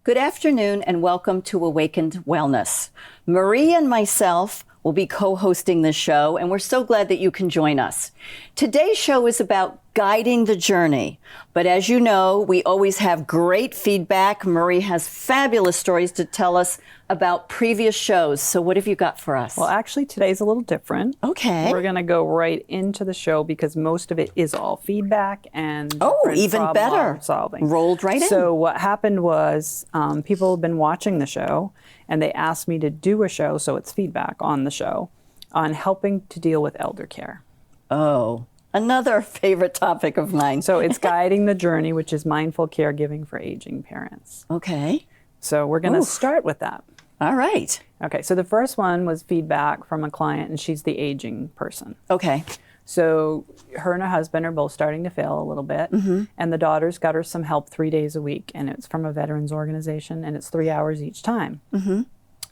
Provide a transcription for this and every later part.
Good afternoon and welcome to Awakened Wellness. Marie and myself will be co-hosting this show, and we're so glad that you can join us. Today's show is about guiding the journey. But as you know, we always have great feedback. Marie has fabulous stories to tell us about previous shows. So what have you got for us? Well, actually, today's a little different. Okay. We're going to go right into the show because most of it is all feedback and even better. Solving. Rolled right in. So what happened was people have been watching the show and they asked me to do a show, so it's feedback on the show, on helping to deal with elder care. Oh, another favorite topic of mine. So it's guiding the journey, which is mindful caregiving for aging parents. Okay. So we're going to start with that. All right. Okay, so the first one was feedback from a client, and she's the aging person. Okay. So her and her husband are both starting to fail a little bit, and the daughter's got her some help 3 days a week, and it's from a veterans organization, and it's 3 hours each time.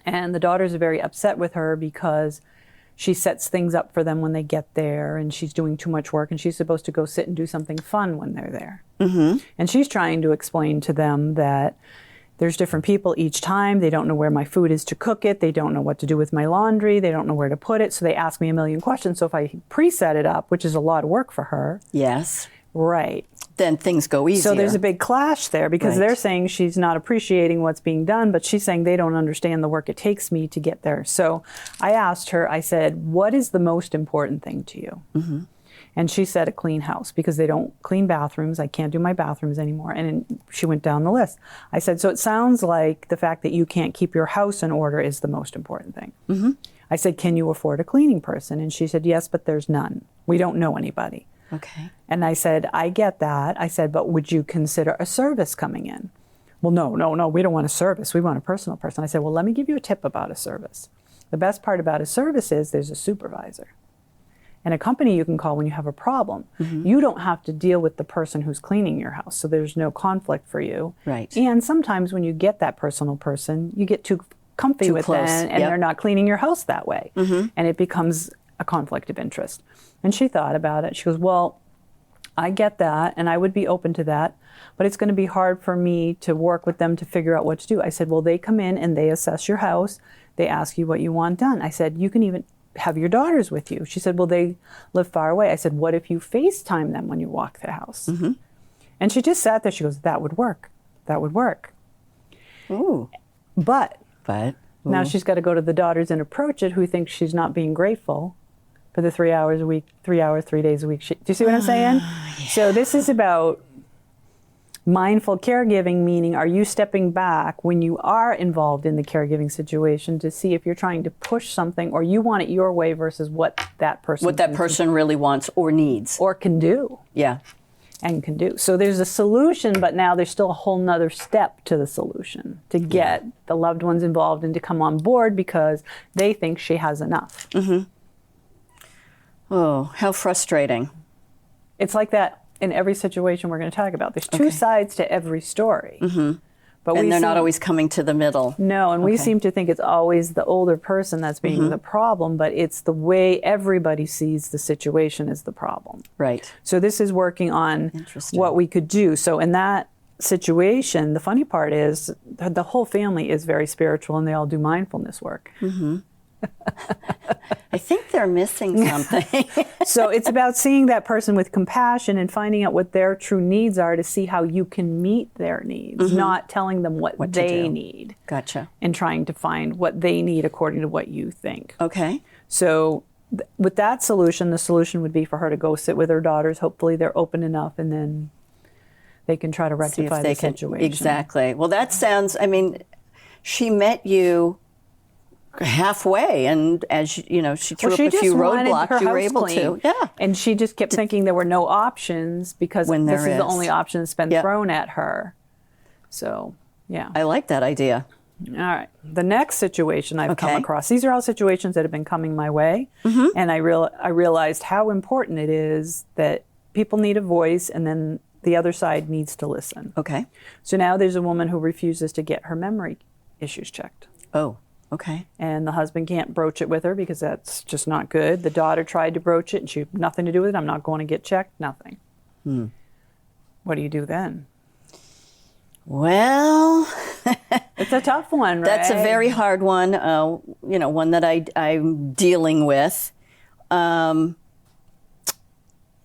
And the daughters are very upset with her because she sets things up for them when they get there, and she's doing too much work, and she's supposed to go sit and do something fun when they're there. And she's trying to explain to them that there's different people each time. They don't know where my food is to cook it. They don't know what to do with my laundry. They don't know where to put it. So they ask me a million questions. So if I pre-set it up, which is a lot of work for her. Yes. Right. Then things go easier. So there's a big clash there because they're saying she's not appreciating what's being done, but she's saying they don't understand the work it takes me to get there. So I asked her, I said, what is the most important thing to you? And she said a clean house because they don't clean bathrooms. I can't do my bathrooms anymore. And she went down the list. I said, so it sounds like the fact that you can't keep your house in order is the most important thing. I said, can you afford a cleaning person? And she said, yes, but there's none. We don't know anybody. Okay. And I said, I get that. I said, but would you consider a service coming in? Well, no, we don't want a service. We want a personal person. I said, well, let me give you a tip about a service. The best part about a service is there's a supervisor. And a company you can call when you have a problem. You don't have to deal with the person who's cleaning your house, so there's no conflict for you. Right. And sometimes when you get that personal person, you get too comfy with close. them, and they're not cleaning your house that way. And it becomes a conflict of interest. And she thought about it. She goes, well, I get that, and I would be open to that, but it's going to be hard for me to work with them to figure out what to do. I said, well, they come in and they assess your house. They ask you what you want done. I said, you can even have your daughters with you. She said, well, they live far away. I said, what if you FaceTime them when you walk the house? And she just sat there. She goes, that would work. That would work. Ooh. But now ooh. she's got to go to the daughters and approach it who thinks she's not being grateful for the 3 hours a week, 3 hours, 3 days a week. Do you see what I'm saying? So this is about mindful caregiving, meaning are you stepping back when you are involved in the caregiving situation to see if you're trying to push something or you want it your way versus what that person really wants or needs. or can do. Yeah. And can do. So there's a solution, but now there's still a whole nother step to the solution to get the loved ones involved and to come on board because they think she has enough. Oh, how frustrating. It's like that in every situation we're going to talk about. There's two sides to every story. But And they're not always coming to the middle. No, and we seem to think it's always the older person that's being the problem, but it's the way everybody sees the situation is the problem. Right. So this is working on what we could do. So in that situation, the funny part is the whole family is very spiritual and they all do mindfulness work. I think they're missing something. So it's about seeing that person with compassion and finding out what their true needs are to see how you can meet their needs, not telling them what they need. Gotcha. And trying to find what they need according to what you think. Okay. So with that solution, the solution would be for her to go sit with her daughters. Hopefully they're open enough and then they can try to rectify the situation. Exactly. Well, that sounds, I mean, she met you halfway, and as you know, she threw up a few roadblocks. You were able to, and she just kept thinking there were no options because this is the only option that's been thrown at her. So, I like that idea. All right, the next situation I've come across. These are all situations that have been coming my way, and I realized how important it is that people need a voice, and then the other side needs to listen. Okay. So now there's a woman who refuses to get her memory issues checked. Oh. Okay. And the husband can't broach it with her because that's just not good. The daughter tried to broach it and she had nothing to do with it. I'm not going to get checked. Nothing. What do you do then? Well, It's a tough one, right? That's a very hard one, one that I'm dealing with.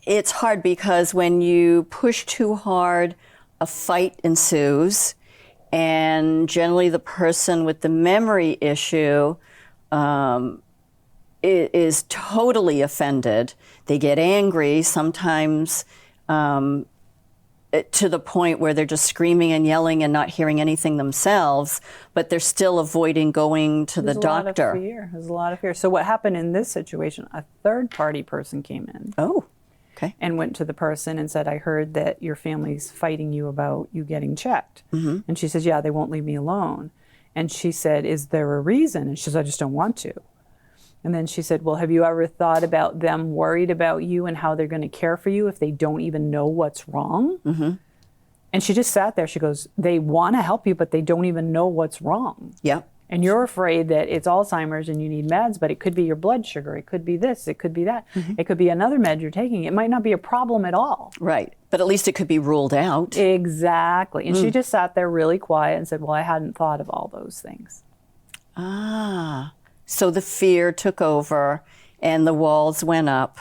It's hard because when you push too hard, a fight ensues, and generally the person with the memory issue is totally offended. They get angry, sometimes to the point where they're just screaming and yelling and not hearing anything themselves, but they're still avoiding going to the doctor. There's a lot of fear. So what happened in this situation, a third-party person came in. Oh, okay. And went to the person and said, I heard that your family's fighting you about you getting checked. Mm-hmm. And she says, yeah, they won't leave me alone. And she said, is there a reason? And she says, I just don't want to. And then she said, well, have you ever thought about them worried about you and how they're going to care for you if they don't even know what's wrong? Mm-hmm. And she just sat there. She goes, they want to help you, but they don't even know what's wrong. Yep. And you're afraid that it's Alzheimer's and you need meds, but it could be your blood sugar. It could be this. It could be that. Mm-hmm. It could be another med you're taking. It might not be a problem at all. Right. But at least it could be ruled out. Exactly. And she just sat there really quiet and said, well, I hadn't thought of all those things. Ah. So the fear took over and the walls went up.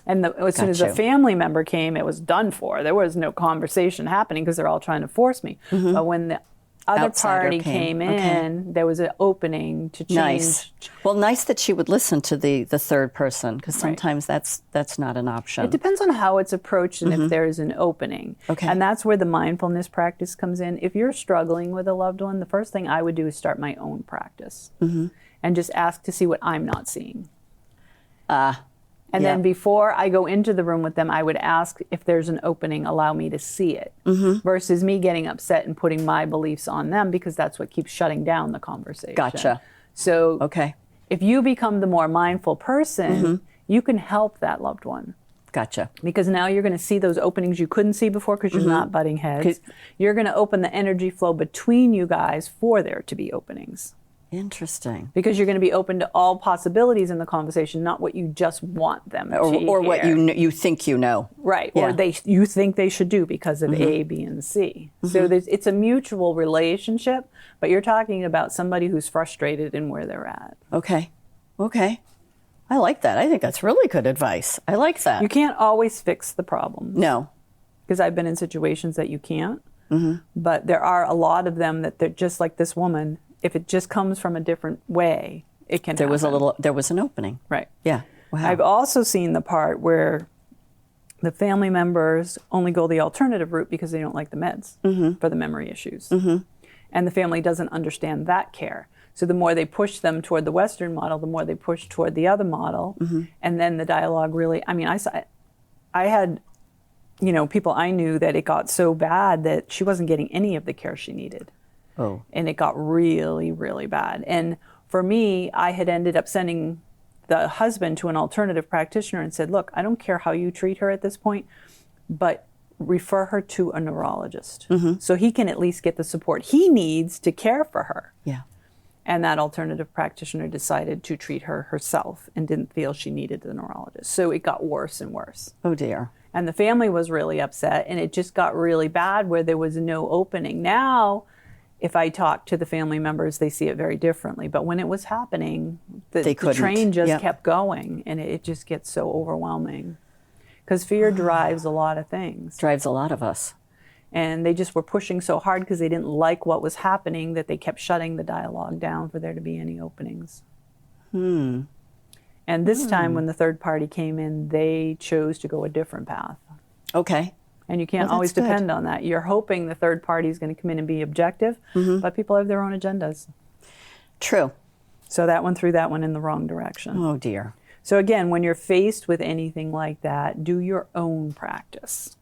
And as soon as a family member came, it was done for. There was no conversation happening because they're all trying to force me. Mm-hmm. But when the other party came in, there was an opening to change. Nice. Well, nice that she would listen to the third person, because sometimes that's not an option. It depends on how it's approached and if there's an opening. Okay. And that's where the mindfulness practice comes in. If you're struggling with a loved one, the first thing I would do is start my own practice. Mm-hmm. And just ask to see what I'm not seeing. And then before I go into the room with them, I would ask if there's an opening, allow me to see it, versus me getting upset and putting my beliefs on them, because that's what keeps shutting down the conversation. Gotcha. So if you become the more mindful person, you can help that loved one. Gotcha. Because now you're going to see those openings you couldn't see before because you're not butting heads. You're going to open the energy flow between you guys for there to be openings. Interesting. Because you're going to be open to all possibilities in the conversation, not what you just want them to hear. Or what you think you know. Right. Yeah. Or you think they should do because of A, B, and C. So it's a mutual relationship, but you're talking about somebody who's frustrated in where they're at. Okay. I like that. I think that's really good advice. I like that. You can't always fix the problems. No. Because I've been in situations that you can't. But there are a lot of them that they're just like this woman. If it just comes from a different way, it can happen. There was an opening. Right. Yeah. Wow. I've also seen the part where the family members only go the alternative route because they don't like the meds for the memory issues. And the family doesn't understand that care. So the more they push them toward the Western model, the more they push toward the other model. And then the dialogue really, I had, people I knew that it got so bad that she wasn't getting any of the care she needed. Oh. And it got really, really bad. And for me, I had ended up sending the husband to an alternative practitioner and said, look, I don't care how you treat her at this point, but refer her to a neurologist so he can at least get the support he needs to care for her. Yeah. And that alternative practitioner decided to treat her herself and didn't feel she needed the neurologist. So it got worse and worse. Oh, dear. And the family was really upset, and it just got really bad where there was no opening. Now, if I talk to the family members, they see it very differently. But when it was happening, the train just kept going, and it just gets so overwhelming. Because fear drives a lot of things. Drives a lot of us. And they just were pushing so hard because they didn't like what was happening that they kept shutting the dialogue down for there to be any openings. And this time when the third party came in, they chose to go a different path. Okay. And you can't always depend on that. You're hoping the third party is going to come in and be objective, but people have their own agendas. True. So that one threw that one in the wrong direction. Oh, dear. So again, when you're faced with anything like that, do your own practice.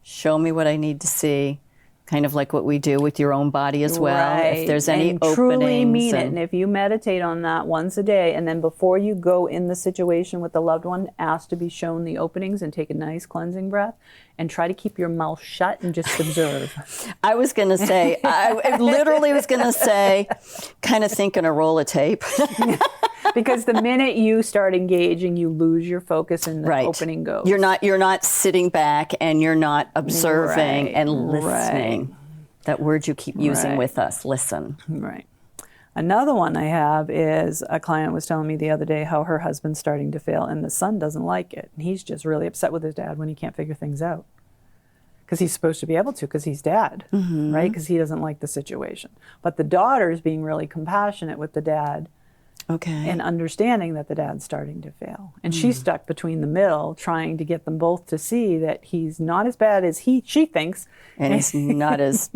Show me what I need to see, kind of like what we do with your own body as well. Right. If there's any and openings. Truly mean it. And if you meditate on that once a day, and then before you go in the situation with the loved one, ask to be shown the openings and take a nice cleansing breath and try to keep your mouth shut and just observe. I was going to say, I literally was going to say, kind of think in a roll of tape. Because the minute you start engaging, you lose your focus and the opening goes. You're not sitting back and you're not observing and listening. That word you keep using Right. with us, listen. Right. Another one I have is a client was telling me the other day how her husband's starting to fail and the son doesn't like it. And he's just really upset with his dad when he can't figure things out. Because he's supposed to be able to, because he's dad, right? Because he doesn't like the situation. But the daughter's being really compassionate with the dad Okay. and understanding that the dad's starting to fail. And she's stuck between the middle, trying to get them both to see that he's not as bad as she thinks. And he's not as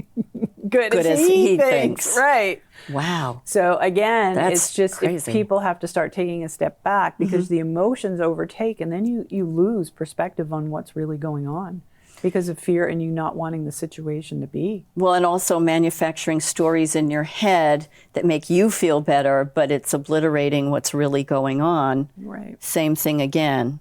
good as he thinks. Right. wow. So again, That's it's just crazy. if people have to start taking a step back because the emotions overtake and then you lose perspective on what's really going on because of fear and you not wanting the situation to be. Well, and also manufacturing stories in your head that make you feel better, but it's obliterating what's really going on. Right. Same thing again,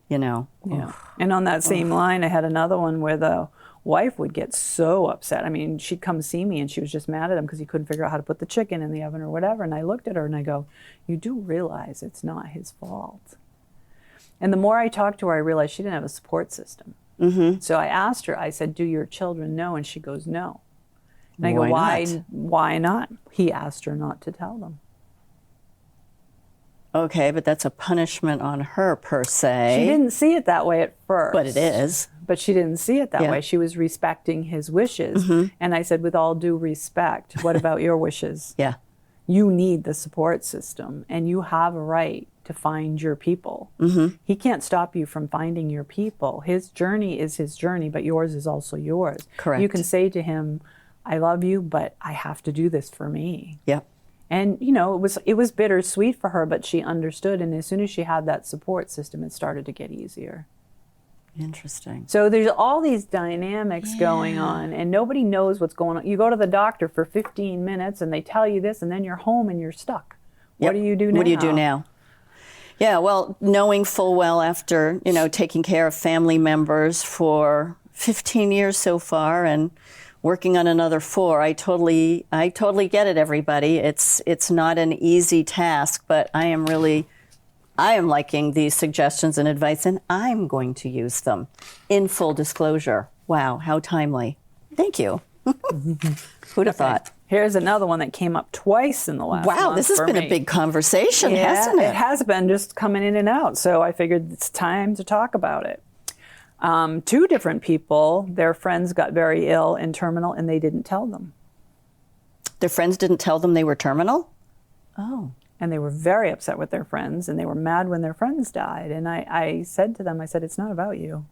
you know. Yeah. And on that same line, I had another one where the wife would get so upset. I mean, she'd come see me and she was just mad at him because he couldn't figure out how to put the chicken in the oven or whatever. And I looked at her and I go, you do realize it's not his fault. And the more I talked to her, I realized she didn't have a support system. So I asked her, I said, do your children know? And she goes, no. And I go, why not? He asked her not to tell them. Okay, but that's a punishment on her per se. She didn't see it that way at first. But it is. But she didn't see it that Yeah. way. She was respecting his wishes. And I said, with all due respect, what about your wishes? Yeah. You need the support system and you have a right to find your people. He can't stop you from finding your people. His journey is his journey, but yours is also yours. Correct. You can say to him, I love you, but I have to do this for me. Yep. And, you know, it was bittersweet for her, but she understood. And as soon as she had that support system, it started to get easier. Interesting. So there's all these dynamics going on and nobody knows what's going on. You go to the doctor for 15 minutes and they tell you this and then you're home and you're stuck. Yep. What do you do now? What do you do now? Yeah, well, knowing full well after, you know, taking care of family members for 15 years so far and working on another 4, I totally get it, everybody. It's not an easy task, but I am liking these suggestions and advice, and I'm going to use them in full disclosure. Wow, how timely. Thank you. Who'd have thought? Here's another one that came up twice in the last Wow, month this has for been me. a big conversation, hasn't it? It has been, just coming in and out. So I figured it's time to talk about it. 2 different people, their friends got very ill and terminal, and they didn't tell them. Their friends didn't tell them they were terminal? Oh. And they were very upset with their friends, and they were mad when their friends died. And I said to them, I said, it's not about you.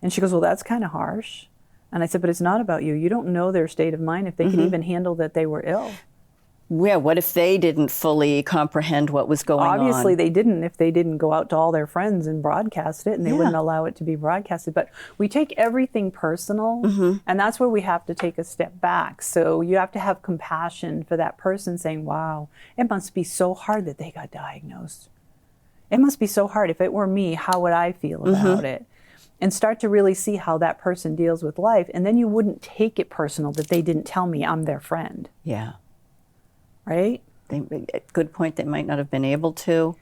And she goes, well, that's kind of harsh. And I said, but it's not about you. You don't know their state of mind, if they could even handle that they were ill. Yeah, what if they didn't fully comprehend what was going on? Obviously, they didn't if they didn't go out to all their friends and broadcast it, and they wouldn't allow it to be broadcasted. But we take everything personal, and that's where we have to take a step back. So you have to have compassion for that person saying, wow, it must be so hard that they got diagnosed. It must be so hard. If it were me, how would I feel about it? And start to really see how that person deals with life. And then you wouldn't take it personal that they didn't tell me I'm their friend. Yeah. Right? Good point. They might not have been able to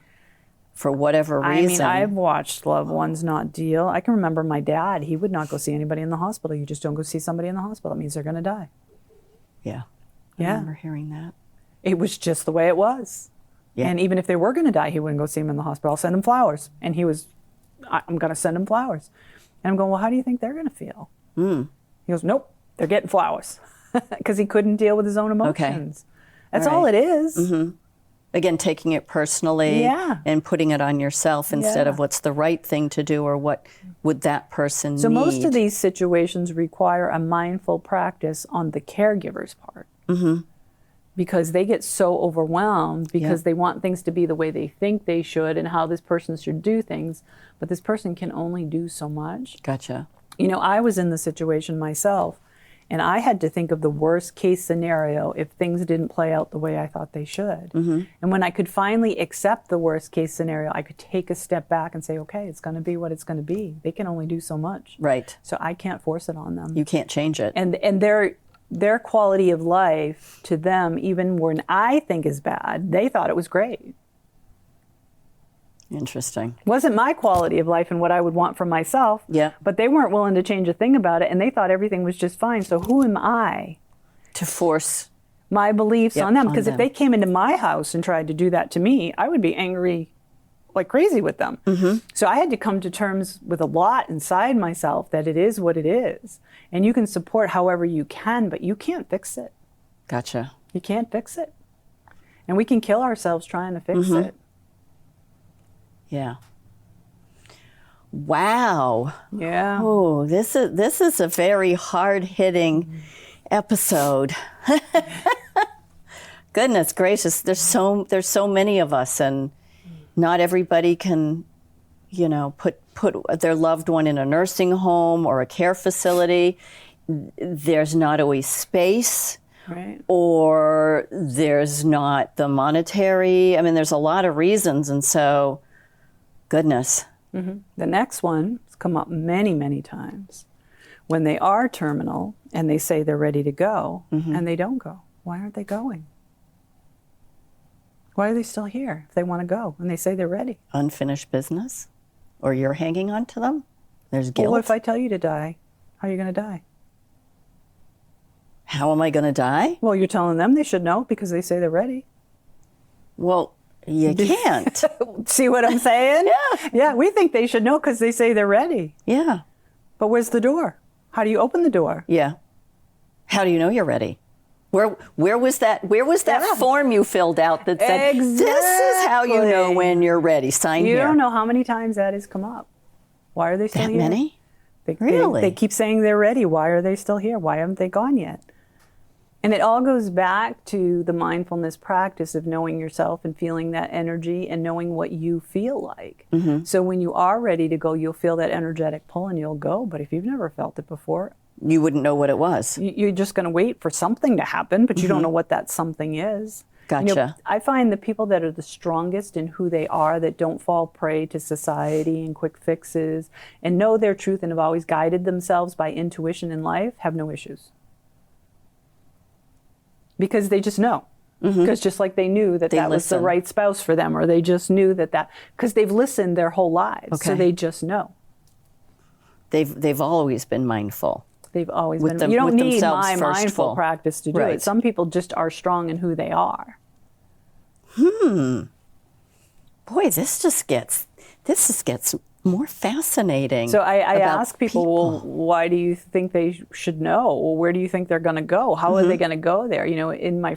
for whatever reason. I mean, I've watched loved ones not deal. I can remember my dad. He would not go see anybody in the hospital. You just don't go see somebody in the hospital. It means they're going to die. Yeah. I Yeah. remember hearing that. It was just the way it was. Yeah. And even if they were going to die, he wouldn't go see them in the hospital. I'll send him flowers. And I'm going to send him flowers. And I'm going, well, how do you think they're going to feel? He goes, nope, they're getting flowers. Because he couldn't deal with his own emotions. That's all it is. Again, taking it personally and putting it on yourself instead of what's the right thing to do or what would that person So need. most of these situations require a mindful practice on the caregiver's part. Because they get so overwhelmed because they want things to be the way they think they should and how this person should do things. But this person can only do so much. Gotcha. You know, I was in the situation myself, and I had to think of the worst case scenario if things didn't play out the way I thought they should. And when I could finally accept the worst case scenario, I could take a step back and say, okay, it's going to be what it's going to be. They can only do so much. Right. So I can't force it on them. You can't change it. And their quality of life to them, even when I think is bad, they thought it was great. Interesting. Wasn't my quality of life and what I would want for myself. Yeah. But they weren't willing to change a thing about it, and they thought everything was just fine. So who am I To force. my beliefs on them? on Because if them. they came into my house and tried to do that to me, I would be angry like crazy with them. So I had to come to terms with a lot inside myself that it is what it is. And you can support however you can, but you can't fix it. Gotcha. You can't fix it. And we can kill ourselves trying to fix it. Yeah. Wow. Yeah. Oh, this is a very hard-hitting episode. Goodness gracious, there's so many of us, and not everybody can, put their loved one in a nursing home or a care facility. There's not always space. Right. Or there's not the monetary. I mean, there's a lot of reasons, and so, goodness. The next one has come up many, many times. When they are terminal and they say they're ready to go, and they don't go. Why aren't they going? Why are they still here if they want to go and they say they're ready? Unfinished business? Or you're hanging on to them? There's guilt. Well, what if I tell you to die? How are you going to die? How am I going to die? Well, you're telling them they should know because they say they're ready. Well, you can't. See what I'm saying? Yeah. Yeah, we think they should know because they say they're ready. Yeah. But where's the door? How do you open the door? Yeah. How do you know you're ready? Where was that form you filled out that said, this is how you know when you're ready? Sign You here. don't know how many times that has come up. Why are they still That here? many? Really? They keep saying they're ready. Why are they still here? Why haven't they gone yet? And it all goes back to the mindfulness practice of knowing yourself and feeling that energy and knowing what you feel like. So when you are ready to go, you'll feel that energetic pull and you'll go. But if you've never felt it before, You wouldn't know what it was. you're just going to wait for something to happen, but you don't know what that something is. Gotcha. I find the people that are the strongest in who they are, that don't fall prey to society and quick fixes and know their truth and have always guided themselves by intuition in life, have no issues. Because they just know. Because just like they knew that that was the listen. right spouse for them, or they just knew that, because they've listened their whole lives, so Okay. they just know. They've always been mindful. They've always With been. them- You don't with need themselves my first mindful full. practice to do Right. it. Some people just are strong in who they are. Boy, this just gets more fascinating. So I about ask people, well, why do you think they should know? Well, where do you think they're going to go? How are they going to go there? In my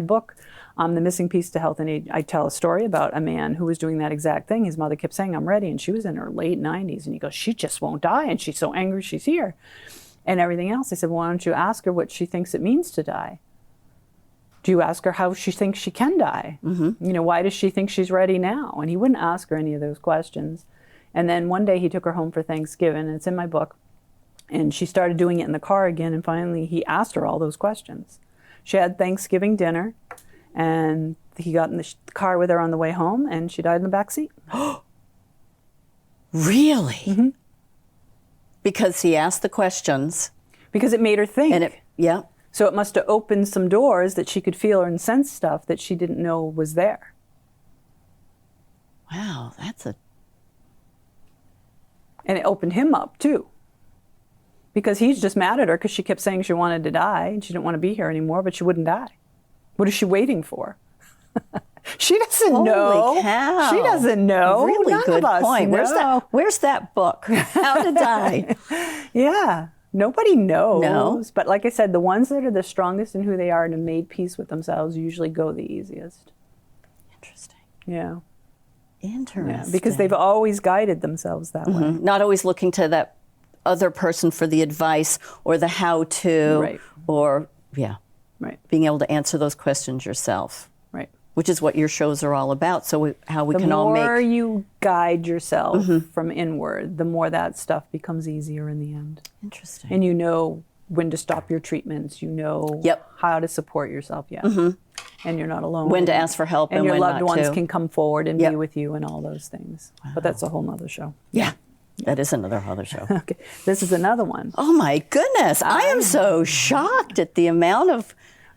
book, The Missing Piece to Health and Age, I tell a story about a man who was doing that exact thing. His mother kept saying, I'm ready. And she was in her late 90s. And he goes, she just won't die. And she's so angry she's here. And everything else. I said, well, why don't you ask her what she thinks it means to die? Do you ask her how she thinks she can die? Why does she think she's ready now? And he wouldn't ask her any of those questions. And then one day he took her home for Thanksgiving, and it's in my book. And she started doing it in the car again, and finally he asked her all those questions. She had Thanksgiving dinner, and he got in the car with her on the way home, and she died in the back seat. Really? Because he asked the questions. Because it made her think. Yeah. So it must have opened some doors that she could feel and sense stuff that she didn't know was there. Wow, And it opened him up, too. Because he's just mad at her because she kept saying she wanted to die and she didn't want to be here anymore, but she wouldn't die. What is she waiting for? She doesn't know. Holy cow. She doesn't know. Really None good of us point. know. Where's that book? How to Die? Yeah. Nobody knows. No. But like I said, the ones that are the strongest in who they are and have made peace with themselves usually go the easiest. Interesting. Yeah. Interesting. Yeah. Because they've always guided themselves that way. Not always looking to that other person for the advice or the how-to. Right. Or, Right. being able to answer those questions yourself. Right. Which is what your shows are all about. So how we The can all make... more you guide yourself from inward, the more that stuff becomes easier in the end. Interesting. And you know when to stop your treatments. You know how to support yourself. Yeah. And you're not alone. When to ask for help and your when loved not ones to. can come forward and be with you and all those things. But that's a whole nother show. Yeah. That is another show. Okay. This is another one. Oh my goodness. I am so shocked at the amount of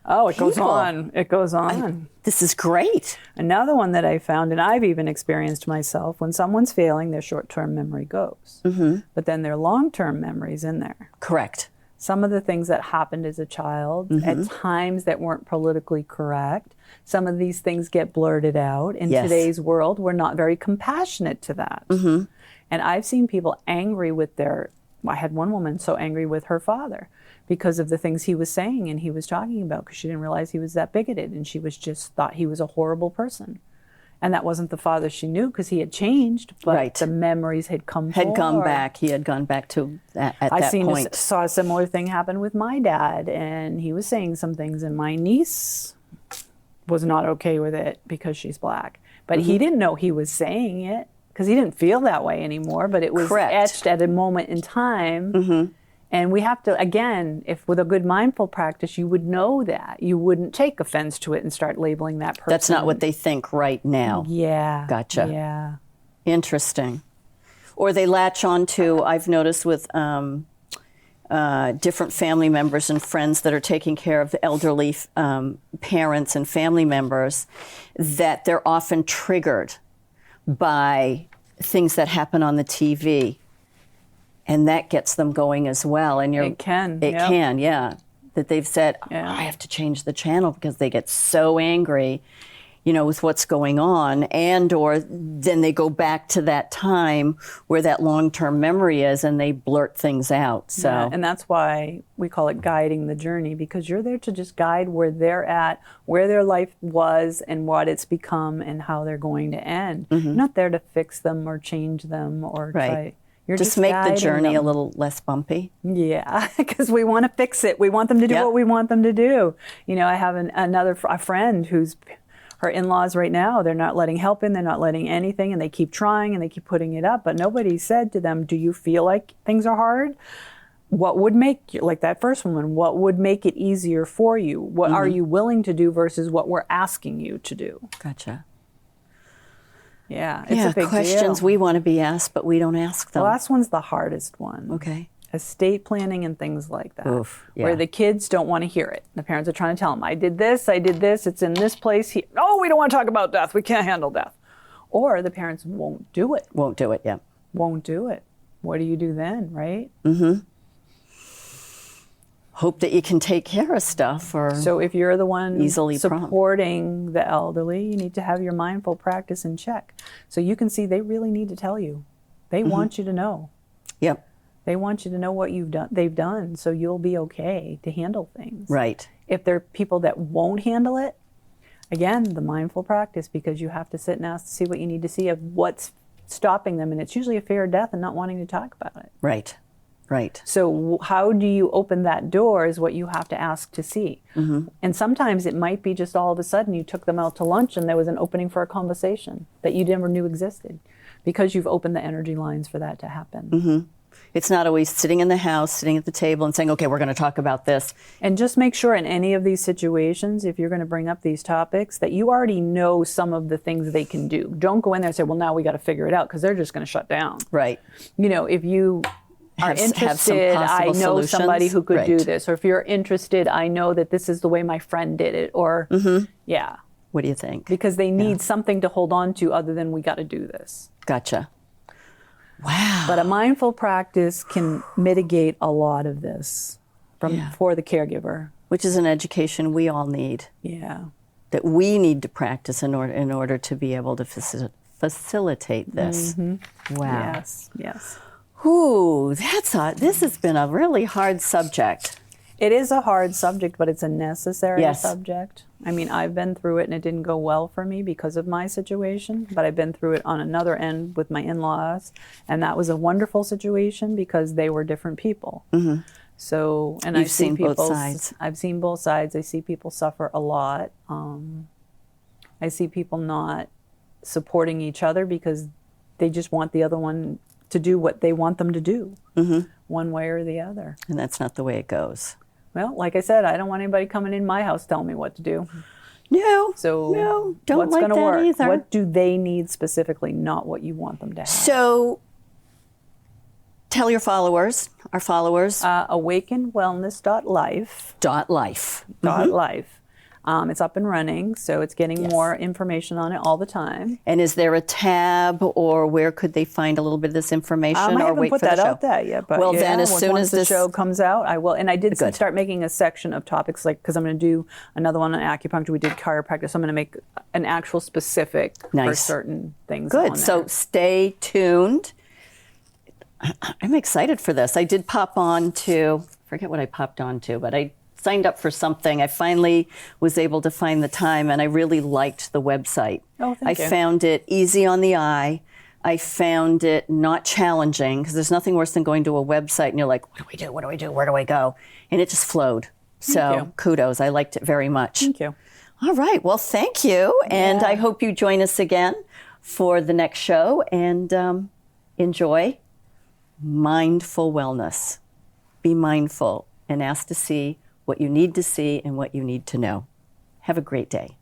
Oh, it goes people. on. It goes on. This is great. Another one that I found, and I've even experienced myself, when someone's failing, their short-term memory goes. But then their long-term memory's in there. Correct. Some of the things that happened as a child, at times that weren't politically correct, some of these things get blurted out. In today's world, we're not very compassionate to that. And I've seen people angry with I had one woman so angry with her father because of the things he was saying and he was talking about, because she didn't realize he was that bigoted, and she was just thought he was a horrible person. And that wasn't the father she knew, because he had changed, but the memories had come back. He had gone back to that at that point. I saw a similar thing happen with my dad, and he was saying some things, and my niece was not okay with it because she's black. But he didn't know he was saying it, because he didn't feel that way anymore, but it was etched at a moment in time. And we have to, again, if with a good mindful practice, you would know that. You wouldn't take offense to it and start labeling that person. That's not what they think right now. Yeah. Gotcha. Yeah. Interesting. Or they latch on to, I've noticed with different family members and friends that are taking care of elderly parents and family members, that they're often triggered by things that happen on the TV. And that gets them going as well. And it can. That they've said, I have to change the channel, because they get so angry, with what's going on. And or then they go back to that time where that long-term memory is, and they blurt things out. So, and that's why we call it guiding the journey, because you're there to just guide where they're at, where their life was, and what it's become, and how they're going to end. You're not there to fix them or change them or try. You're just make the journey them a little less bumpy. Yeah, because we want to fix it. We want them to do what we want them to do. I have a friend who's, her in-laws right now, they're not letting help in, they're not letting anything, and they keep trying and they keep putting it up, but nobody said to them, do you feel like things are hard? What would make you, like that first woman, what would make it easier for you? What are you willing to do versus what we're asking you to do? Gotcha. Yeah, it's a big questions deal. We want to be asked, but we don't ask them. The last one's the hardest one. Okay. Estate planning and things like that. Oof, where the kids don't want to hear it. The parents are trying to tell them, I did this, it's in this place. No, we don't want to talk about death. We can't handle death. Or the parents won't do it. Won't do it, yeah. Won't do it. What do you do then, right? Hope that you can take care of stuff. Or so if you're the one easily supporting the elderly, you need to have your mindful practice in check. So you can see they really need to tell you. They want you to know. Yep. They want you to know what they've done, so you'll be okay to handle things. Right. If there are people that won't handle it, again, the mindful practice, because you have to sit and ask to see what you need to see of what's stopping them, and it's usually a fear of death and not wanting to talk about it. Right. Right. So how do you open that door is what you have to ask to see. And sometimes it might be just all of a sudden you took them out to lunch and there was an opening for a conversation that you never knew existed, because you've opened the energy lines for that to happen. It's not always sitting in the house, sitting at the table and saying, okay, we're going to talk about this. And just make sure in any of these situations, if you're going to bring up these topics, that you already know some of the things they can do. Don't go in there and say, well, now we got to figure it out, because they're just going to shut down. Right. If you are interested, I know somebody who could do this. Or if you're interested, I know that this is the way my friend did it. Or, What do you think? Because they need something to hold on to other than we got to do this. Gotcha. Wow. But a mindful practice can mitigate a lot of this for the caregiver. Which is an education we all need. Yeah. That we need to practice in order to be able to facilitate this. Wow. Yes, yes. Ooh, this has been a really hard subject. It is a hard subject, but it's a necessary subject. I mean, I've been through it and it didn't go well for me because of my situation, but I've been through it on another end with my in-laws, and that was a wonderful situation because they were different people. So, and You've seen both sides. I've seen both sides. I see people suffer a lot. I see people not supporting each other because they just want the other one to do what they want them to do, one way or the other. And that's not the way it goes. Well, like I said, I don't want anybody coming in my house telling me what to do. No, don't what's like going to that work? either. What do they need specifically, not what you want them to have? So, tell your followers, our followers. Awakenedwellness.life. .life. .life. It's up and running, so it's getting more information on it all the time. And is there a tab, or where could they find a little bit of this information? I or haven't wait put for that the show? out there yet, but well, then as soon once as the this show comes out, I will. And I did Good. start making a section of topics, like, because I'm going to do another one on acupuncture. We did chiropractic, so I'm going to make an actual specific for Nice. certain things. Good. on So there. stay tuned. I'm excited for this. I did pop on to, forget what I popped on to, but I signed up for something. I finally was able to find the time, and I really liked the website. Oh, thank you. I found it easy on the eye. I found it not challenging, because there's nothing worse than going to a website and you're like, what do we do? What do we do? Where do I go? And it just flowed. So you. kudos. I liked it very much. Thank you. All right. Well, thank you. And I hope you join us again for the next show, and enjoy mindful wellness. Be mindful and ask to see what you need to see and what you need to know. Have a great day.